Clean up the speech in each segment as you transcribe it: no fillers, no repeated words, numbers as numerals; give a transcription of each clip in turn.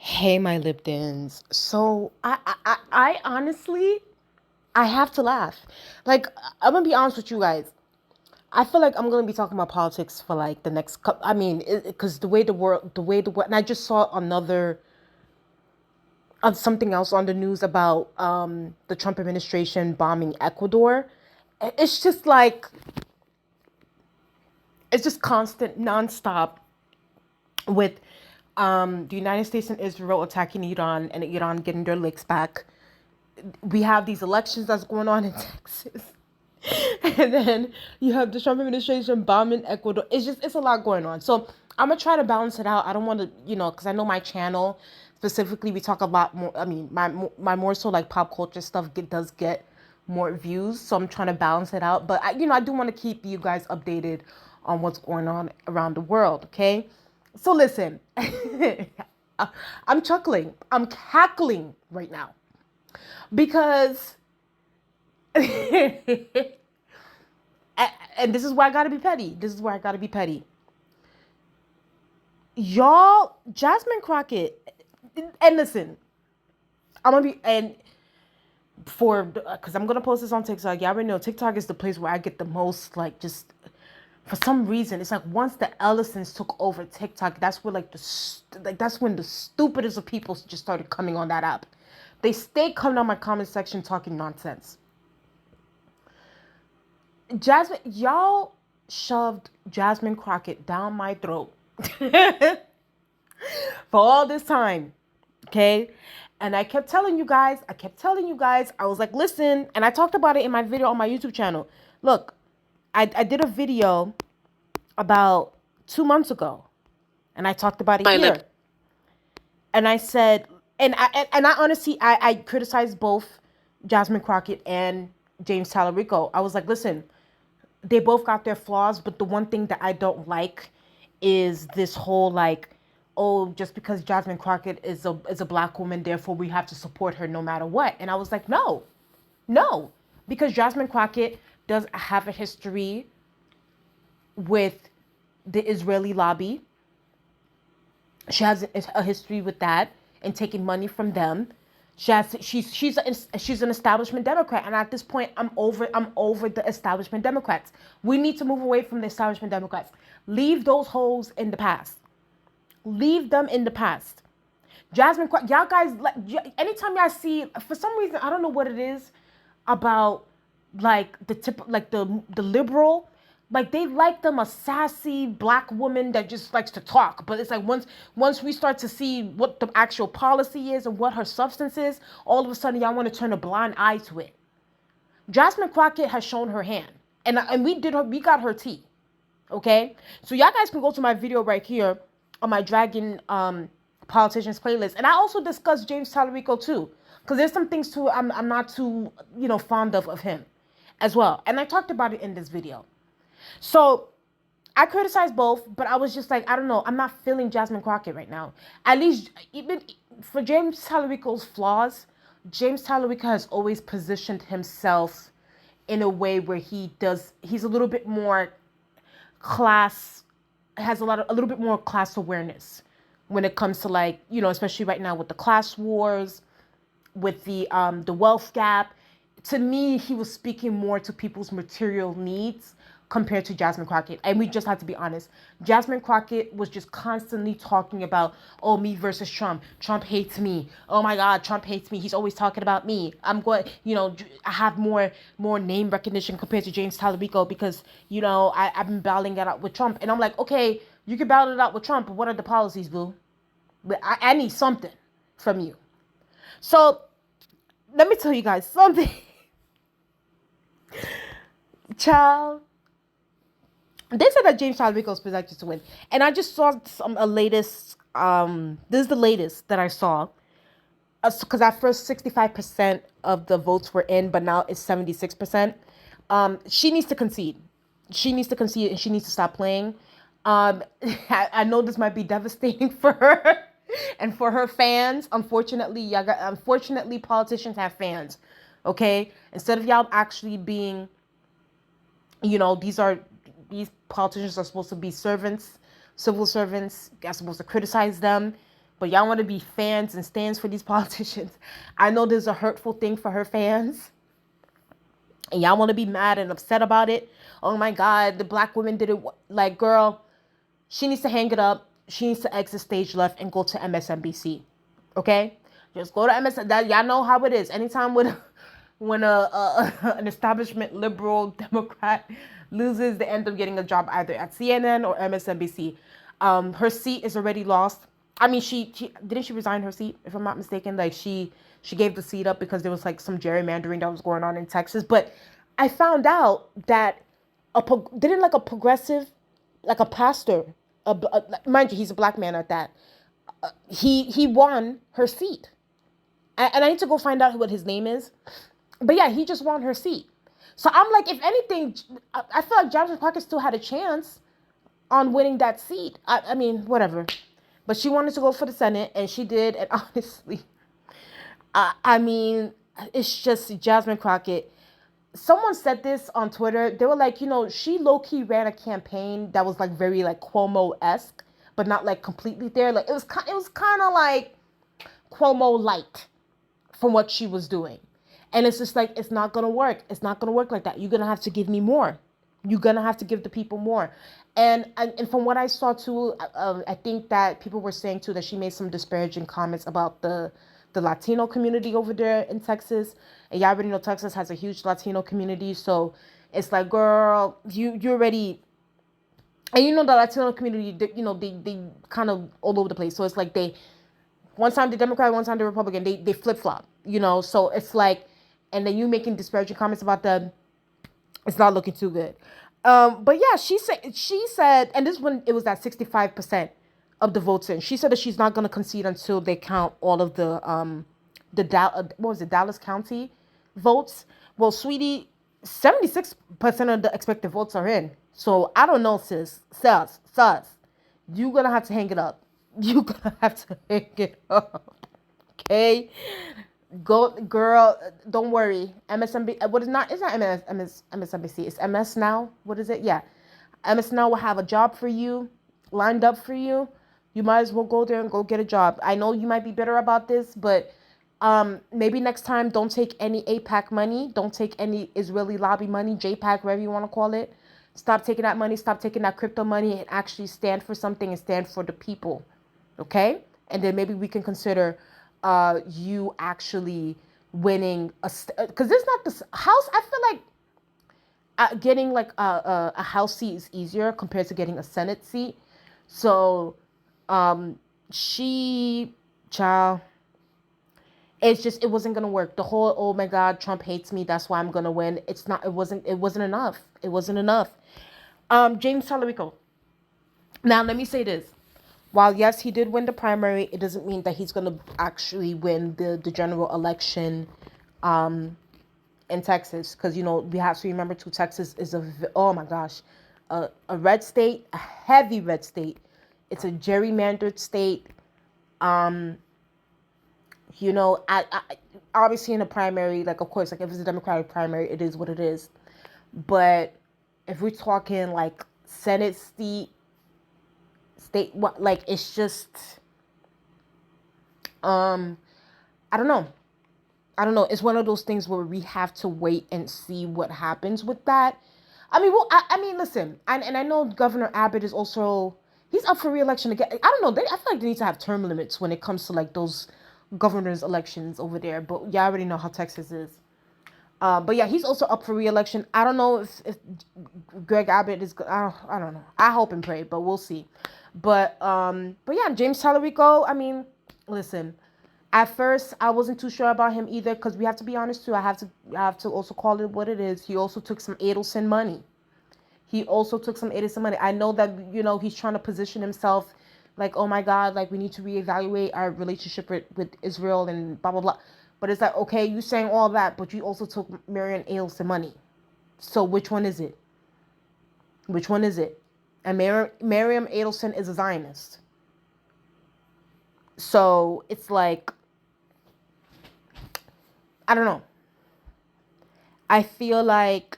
Hey, my Liptons. So I honestly, I have to laugh. Like, I'm gonna be honest with you guys. I feel like I'm gonna be talking about politics for like the next couple. I mean, because the way the world, and I just saw another something else on the news about the Trump administration bombing Ecuador. It's just like it's just constant, nonstop with the United States and Israel attacking Iran and Iran getting their licks back. We have these elections that's going on in Texas. And then you have the Trump administration bombing Ecuador. It's a lot going on. So I'm gonna try to balance it out. I don't want to, because I know my channel specifically we talk a lot more. I mean, my more so like pop culture stuff does get more views. So I'm trying to balance it out. But I do want to keep you guys updated on what's going on around the world. Okay. So listen, I'm chuckling. I'm cackling right now because and this is why I gotta be petty. This is why I gotta be petty. Y'all, Jasmine Crockett, and listen, I'm gonna be, and because I'm gonna post this on TikTok. Y'all already know TikTok is the place where I get the most, like, just for some reason, it's like once the Ellisons took over TikTok, that's where that's when the stupidest of people just started coming on that app. They stay coming on my comment section talking nonsense. Jasmine, y'all shoved Jasmine Crockett down my throat for all this time, okay? And I kept telling you guys, I was like, listen, and I talked about it in my video on my YouTube channel. Look, I did a video about 2 months ago, and I talked about it here. And I said, and I honestly, I criticized both Jasmine Crockett and James Talarico. I was like, listen, they both got their flaws, but the one thing that I don't like is this whole like, oh, just because Jasmine Crockett is a black woman, therefore we have to support her no matter what. And I was like, no, because Jasmine Crockett does have a history with the Israeli lobby. She has a history with that and taking money from them. She's an establishment Democrat, and at this point, I'm over the establishment Democrats. We need to move away from the establishment Democrats. Leave those holes in the past. Leave them in the past. Jasmine, y'all guys, anytime y'all see, for some reason, I don't know what it is about, like the liberal, like they like them a sassy black woman that just likes to talk. But it's like once we start to see what the actual policy is and what her substance is, all of a sudden y'all want to turn a blind eye to it. Jasmine Crockett has shown her hand, and we got her tea. Okay, so y'all guys can go to my video right here on my Dragon politicians playlist, and I also discussed James Talarico too, because there's some things too I'm not too fond of him as well, and I talked about it in this video. So I criticized both, but I was just like, I don't know, I'm not feeling Jasmine Crockett right now. At least even for James Talarico's flaws, James Talarico has always positioned himself in a way where he's a little bit more class, has a little bit more class awareness when it comes to, like, especially right now with the class wars, with the wealth gap. To me, he was speaking more to people's material needs compared to Jasmine Crockett. And we just have to be honest. Jasmine Crockett was just constantly talking about, oh, me versus Trump. Trump hates me. Oh my God, Trump hates me. He's always talking about me. I'm going, I have more name recognition compared to James Talarico because, I've been battling it out with Trump. And I'm like, okay, you can battle it out with Trump, but what are the policies, boo? But I need something from you. So let me tell you guys something. Child, they said that James Talarico is projected to win, and I just saw a latest. This is the latest that I saw, because at first 65% of the votes were in, but now it's 76%. She needs to concede. She needs to concede, and she needs to stop playing. I know this might be devastating for her and for her fans. Unfortunately, politicians have fans. Okay, instead of y'all actually being, these politicians are supposed to be servants, civil servants. You're supposed to criticize them, but y'all want to be fans and stands for these politicians. I know this is a hurtful thing for her fans, and y'all want to be mad and upset about it. Oh my God, the black woman did it. Like, girl, she needs to hang it up. She needs to exit stage left and go to MSNBC. Okay, just go to MSN. That y'all know how it is. Anytime when an establishment liberal Democrat loses, they end up getting a job either at CNN or MSNBC. Her seat is already lost. I mean, she didn't she resign her seat, if I'm not mistaken. Like she gave the seat up because there was like some gerrymandering that was going on in Texas. But I found out that didn't like a progressive, like a pastor, mind you, he's a black man at that. He won her seat, and I need to go find out what his name is. But yeah, he just won her seat. So I'm like, if anything, I feel like Jasmine Crockett still had a chance on winning that seat. I mean, whatever. But she wanted to go for the Senate, and she did. And honestly, I mean, it's just Jasmine Crockett. Someone said this on Twitter. They were like, she low-key ran a campaign that was like very like Cuomo-esque, but not like completely there. Like it was kind of like Cuomo light from what she was doing. And it's just like, it's not going to work. It's not going to work like that. You're going to have to give me more. You're going to have to give the people more. And from what I saw too, I think that people were saying too that she made some disparaging comments about the Latino community over there in Texas. And y'all already know Texas has a huge Latino community. So it's like, girl, you already... And the Latino community, they kind of all over the place. So it's like one time the Democrat, one time the Republican, they flip-flop, So it's like, and then you making disparaging comments about them, it's not looking too good. But yeah, she said, and this one, it was at 65% of the votes in. She said that she's not going to concede until they count all of the Dallas County votes. Well, sweetie, 76% of the expected votes are in. So I don't know, sus. You're going to have to hang it up. You're going to have to hang it up. Okay? Go, girl, don't worry. MSNBC, what is not, it's not MSNBC, it's MS Now. What is it? Yeah. MS Now will have a job for you, lined up for you. You might as well go there and go get a job. I know you might be bitter about this, but maybe next time don't take any AIPAC money. Don't take any Israeli lobby money, JPAC, whatever you want to call it. Stop taking that money. Stop taking that crypto money and actually stand for something and stand for the people. Okay? And then maybe we can consider you actually winning because it's not the house. I feel like getting like a house seat is easier compared to getting a Senate seat. So child, it wasn't gonna work. The whole, oh my God, Trump hates me, that's why I'm gonna win. It wasn't enough. It wasn't enough. James Talarico. Now let me say this. While yes, he did win the primary, it doesn't mean that he's gonna actually win the general election in Texas. Because we have to remember too, Texas is oh my gosh, a red state, a heavy red state. It's a gerrymandered state. I obviously in a primary, like of course, like if it's a Democratic primary, it is what it is. But if we're talking like Senate seat, state, what, like it's just I don't know. It's one of those things where we have to wait and see what happens with that. I mean, well, I mean, listen, and I know Governor Abbott is also, he's up for re-election again. I don't know. I feel like they need to have term limits when it comes to like those governor's elections over there. But yeah, I already know how Texas is. But yeah, he's also up for re-election. I don't know if Greg Abbott is. I don't know. I hope and pray, but we'll see. But yeah, James Talarico. I mean, listen. At first, I wasn't too sure about him either, because we have to be honest too. I have to also call it what it is. He also took some Adelson money. I know that he's trying to position himself like, oh my God, like we need to reevaluate our relationship with Israel and blah blah blah. But it's like, okay, you saying all that, but you also took Marian Adelson money. So which one is it? Which one is it? And Miriam Adelson is a Zionist. So it's like, I don't know. I feel like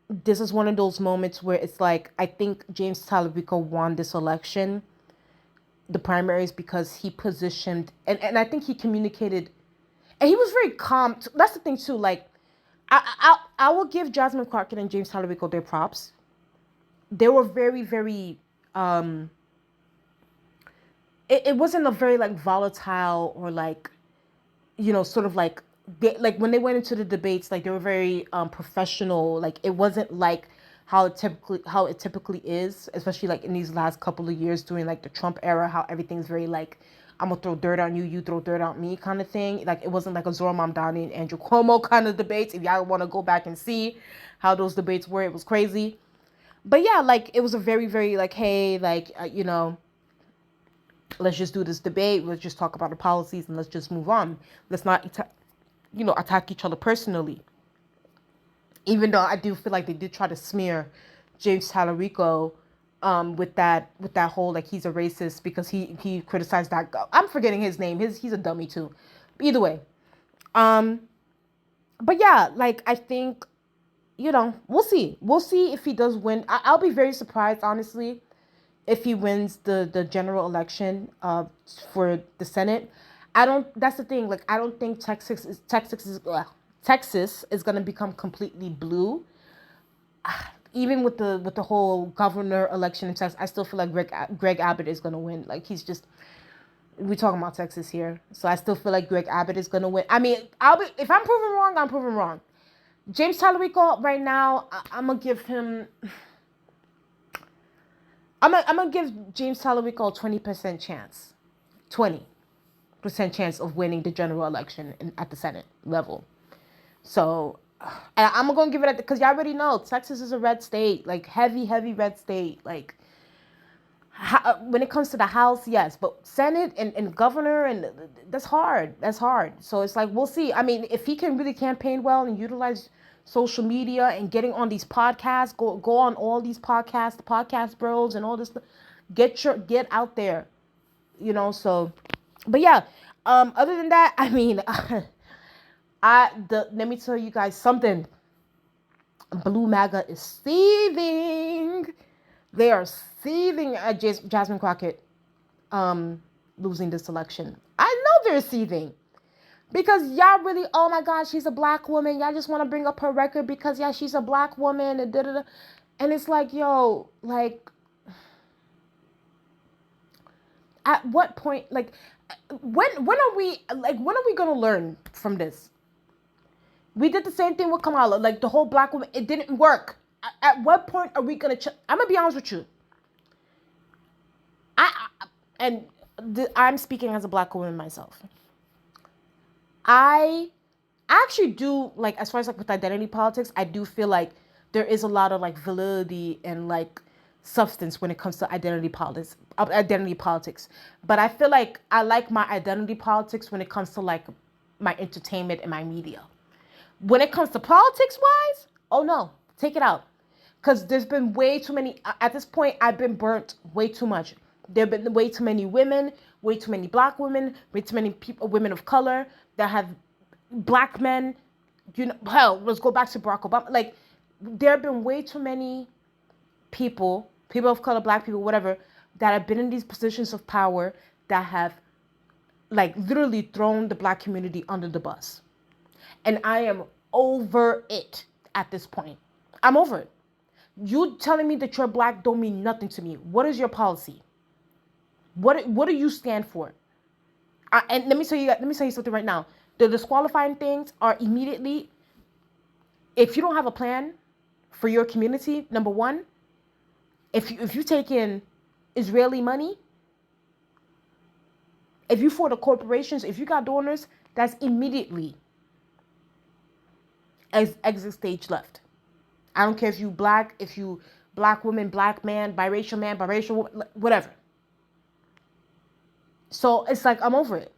this is one of those moments where it's like, I think James Talarico won this election the primaries because he positioned, and I think he communicated, and he was very calm. That's the thing too. Like, I will give Jasmine Crockett and James Talarico their props. They were very, very, it wasn't a very like volatile or like, sort of like, like when they went into the debates, like they were very professional. Like it wasn't like how it typically is, especially like in these last couple of years during like the Trump era, how everything's very like, I'm gonna throw dirt on you, you throw dirt on me kind of thing. Like it wasn't like a Zora Mamdani and Andrew Cuomo kind of debates. If y'all want to go back and see how those debates were, it was crazy. But yeah, like it was a very, very like, hey, like let's just do this debate. Let's just talk about the policies and let's just move on. Let's not, attack each other personally. Even though I do feel like they did try to smear James Talarico with that whole like he's a racist because he criticized that guy. I'm forgetting his name. He's a dummy too. Either way, but yeah, like I think we'll see. We'll see if he does win. I'll be very surprised, honestly, if he wins the general election for the Senate. That's the thing. Like, I don't think Texas is going to become completely blue. Even with the whole governor election in Texas, I still feel like Greg Abbott is going to win. Like, we're talking about Texas here. So I still feel like Greg Abbott is going to win. I mean, if I'm proven wrong, I'm proven wrong. James Talarico right now, I'm going to give him... I'm gonna give James Talarico a 20% chance. 20% chance of winning the general election at the Senate level. So, and I'm going to give it because y'all already know Texas is a red state, like heavy, heavy red state. Like, when it comes to the House, yes, but Senate and governor, and that's hard. That's hard. So it's like, we'll see. I mean, if he can really campaign well and utilize social media and getting on these podcasts, go on all these podcasts, the podcast bros and all this stuff, get out there, so, but yeah, other than that, I mean, let me tell you guys something. Blue MAGA is seething. They are seething at Jasmine Crockett losing this election. I know they're seething. Because y'all really, oh my God, she's a black woman. Y'all just want to bring up her record because, yeah, she's a black woman. And da-da-da. And it's like, yo, like, at what point, like, when are we going to learn from this? We did the same thing with Kamala. Like, the whole black woman, it didn't work. At what point are we going to, I'm going to be honest with you. I'm speaking as a black woman myself. I actually do, like, as far as like with identity politics, I do feel like there is a lot of like validity and like substance when it comes to identity politics. But I feel like I like my identity politics when it comes to like my entertainment and my media. When it comes to politics wise, oh no, take it out. Because there's been way too many, at this point, I've been burnt way too much. There have been way too many women, way too many black women, way too many women of color that have black men, hell, let's go back to Barack Obama. Like, there have been way too many people of color, black people, whatever, that have been in these positions of power that have, like, literally thrown the black community under the bus. And I am over it at this point. I'm over it. You telling me that you're black don't mean nothing to me. What is your policy? What do you stand for? And let me tell you something right now. The disqualifying things are immediately, if you don't have a plan for your community, number one, if you take in Israeli money, if you for the corporations, if you got donors, that's immediately exit stage left. I don't care if you black woman, black man, biracial, whatever. So it's like, I'm over it.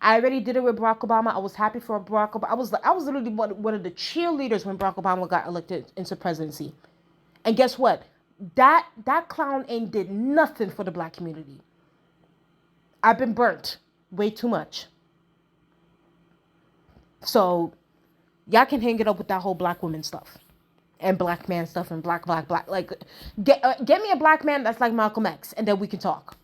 I already did it with Barack Obama. I was happy for Barack Obama. I was literally one of the cheerleaders when Barack Obama got elected into presidency. And guess what? That clown ain't did nothing for the black community. I've been burnt way too much. So y'all can hang it up with that whole black woman stuff and black man stuff and black. Like, get me a black man that's like Malcolm X, and then we can talk.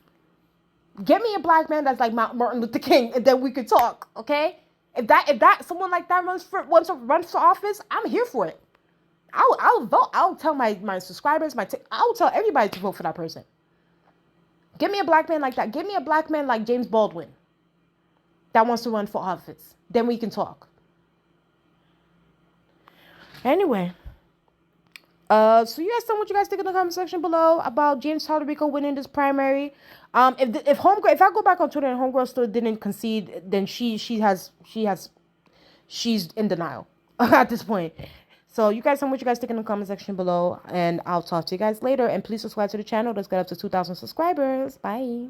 Get me a black man that's like Martin Luther King, and then we could talk, okay? If that someone like that runs for office, I'm here for it. I'll vote. I'll tell my subscribers, I'll tell everybody to vote for that person. Give me a black man like that. Give me a black man like James Baldwin that wants to run for office. Then we can talk. Anyway, so you guys tell me what you guys think in the comment section below about James Talarico winning this primary. If I go back on Twitter and Homegirl still didn't concede, then she's in denial at this point. So you guys tell me what you guys think in the comment section below, and I'll talk to you guys later. And please subscribe to the channel. Let's get up to 2,000 subscribers. Bye.